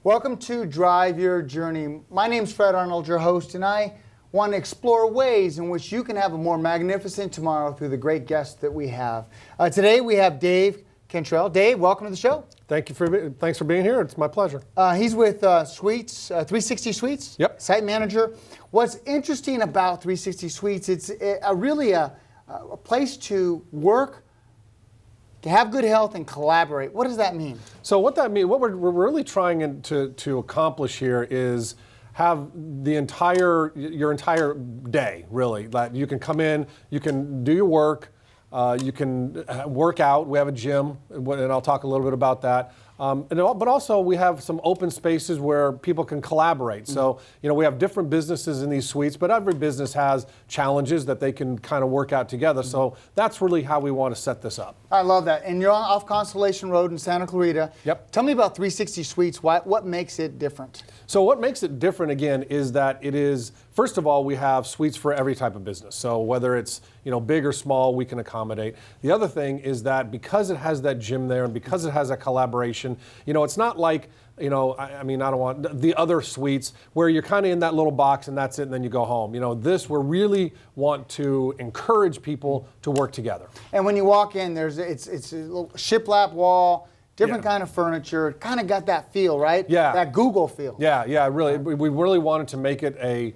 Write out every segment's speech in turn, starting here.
Welcome to Drive Your Journey. My name's Fred Arnold, your host, and I want to explore ways in which you can have a more magnificent tomorrow through the great guests that we have. Today we have Dave Cantrell. Dave, welcome to the show. Thanks for being here. It's my pleasure. He's with Suites, 360 Suites. Yep. Site manager. What's interesting about 360 Suites, it's really a place to work, to have good health and collaborate. What does that mean? So what we're really trying to accomplish here is have your entire day, really. That you can come in, you can do your work, you can work out. We have a gym, and I'll talk a little bit about that. But also we have some open spaces where people can collaborate. So, we have different businesses in these suites, but every business has challenges that they can kind of work out together. So that's really how we want to set this up. I love that. And you're off Constellation Road in Santa Clarita. Yep. Tell me about 360 Suites. What makes it different? So what makes it different, again, is that it is, first of all, we have suites for every type of business. So whether it's big or small, we can accommodate. The other thing is that because it has that gym there and because it has that collaboration, it's not like, I don't want the other suites where you're kind of in that little box and that's it and then you go home. This, we really want to encourage people to work together. And when you walk in, it's a little shiplap wall, different kind of furniture, kind of got that feel, right? Yeah. That Google feel. Yeah, really. We really wanted to make it a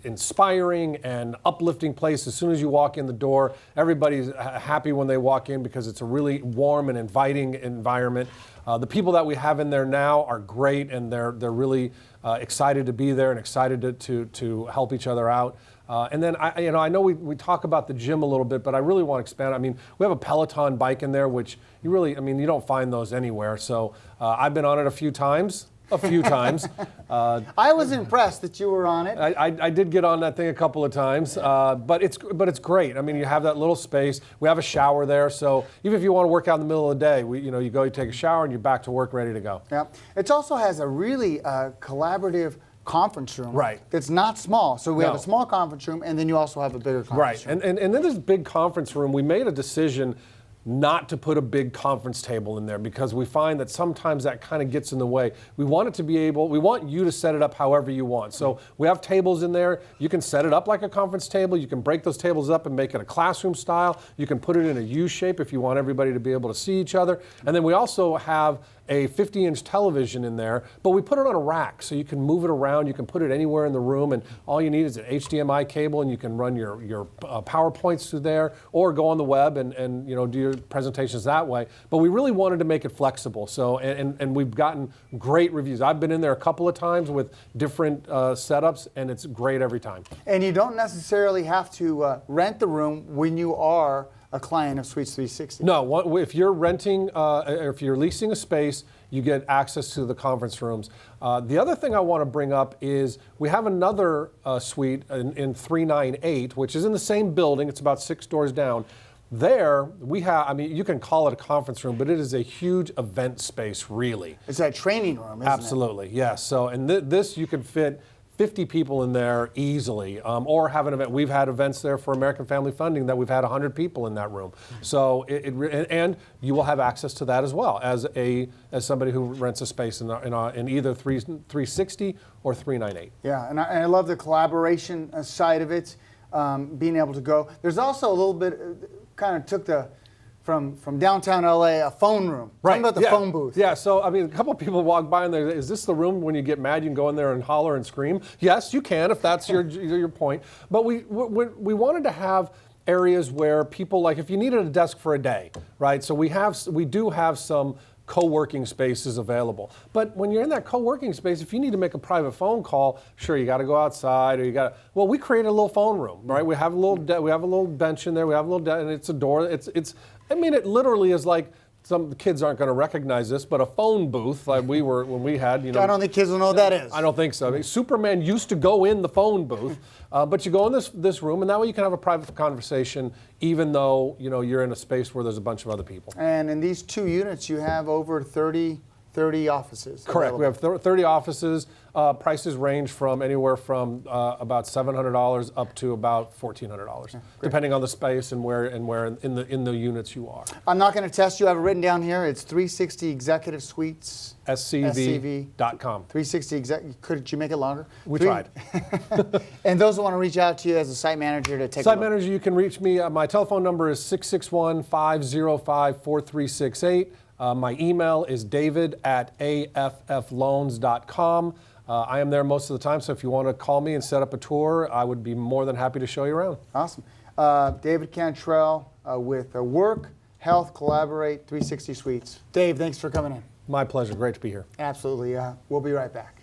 inspiring and uplifting place. As soon as you walk in the door, everybody's happy when they walk in because it's a really warm and inviting environment. The people that we have in there now are great, and they're really excited to be there and excited to help each other out. And then I know we talk about the gym a little bit, but I really want to expand. We have a Peloton bike in there, which you don't find those anywhere. So I've been on it a few times. I was impressed that you were on it. I did get on that thing a couple of times, but it's great. You have that little space. We have a shower there, so even if you want to work out in the middle of the day, you go, you take a shower, and you're back to work, ready to go. Yeah, it also has a really collaborative conference room. Right. That's not small. So we have a small conference room, and then you also have a bigger conference room. Right, and in this big conference room, we made a decision not to put a big conference table in there because we find that sometimes that kind of gets in the way. We want you to set it up however you want. So we have tables in there. You can set it up like a conference table. You can break those tables up and make it a classroom style. You can put it in a U shape if you want everybody to be able to see each other. And then we also have a 50-inch television in there, but we put it on a rack so you can move it around. You can put it anywhere in the room, and all you need is an HDMI cable, and you can run your PowerPoints through there, or go on the web and do your presentations that way. But we really wanted to make it flexible. So and we've gotten great reviews. I've been in there a couple of times with different setups, and it's great every time. And you don't necessarily have to rent the room when you are a client of Suites 360. No, if you're renting, or if you're leasing a space, you get access to the conference rooms. The other thing I want to bring up is we have another suite in 398, which is in the same building. It's about 6 doors down. There, we have, you can call it a conference room, but it is a huge event space, really. It's a training room, isn't it? Absolutely, yes. So, and this you can fit 50 people in there easily, or have an event. We've had events there for American Family Funding that we've had 100 people in that room. So and you will have access to that as well as somebody who rents a space in either 360 or 398. Yeah, and I love the collaboration side of it, being able to go. There's also a little bit, kind of took the from downtown LA, a phone room. Right. Tell me about the phone booth. Yeah, so a couple of people walk by and they're, is this the room when you get mad you can go in there and holler and scream? Yes, you can if that's your point. But we wanted to have areas where people, like if you needed a desk for a day, right? So we do have some co-working spaces available. But when you're in that co-working space, if you need to make a private phone call, sure, you got to go outside, or we created a little phone room, right? We have a little bench in there, we have a little and it's a door. It literally is like, some kids aren't going to recognize this, but a phone booth like we were when we had, I don't think kids will know what that is. I don't think so. Superman used to go in the phone booth, but you go in this room, and that way you can have a private conversation, even though you're in a space where there's a bunch of other people. And in these 2 units, you have over 30 30 offices. Correct. available. We have 30 offices. Prices range from anywhere from about $700 up to about $1,400, depending on the space and where in the units you are. I'm not going to test you. I have it written down here. It's 360 Executive Suites. SCV.com. 360 exec. Could you make it longer? We tried. And those who want to reach out to you as a site manager to take a Site look. manager, you can reach me. My telephone number is 661-505-4368. My email is david@affloans.com. I am there most of the time, so if you want to call me and set up a tour, I would be more than happy to show you around. Awesome. David Cantrell with Work, Health, Collaborate, 360 Suites. Dave, thanks for coming in. My pleasure. Great to be here. Absolutely. We'll be right back.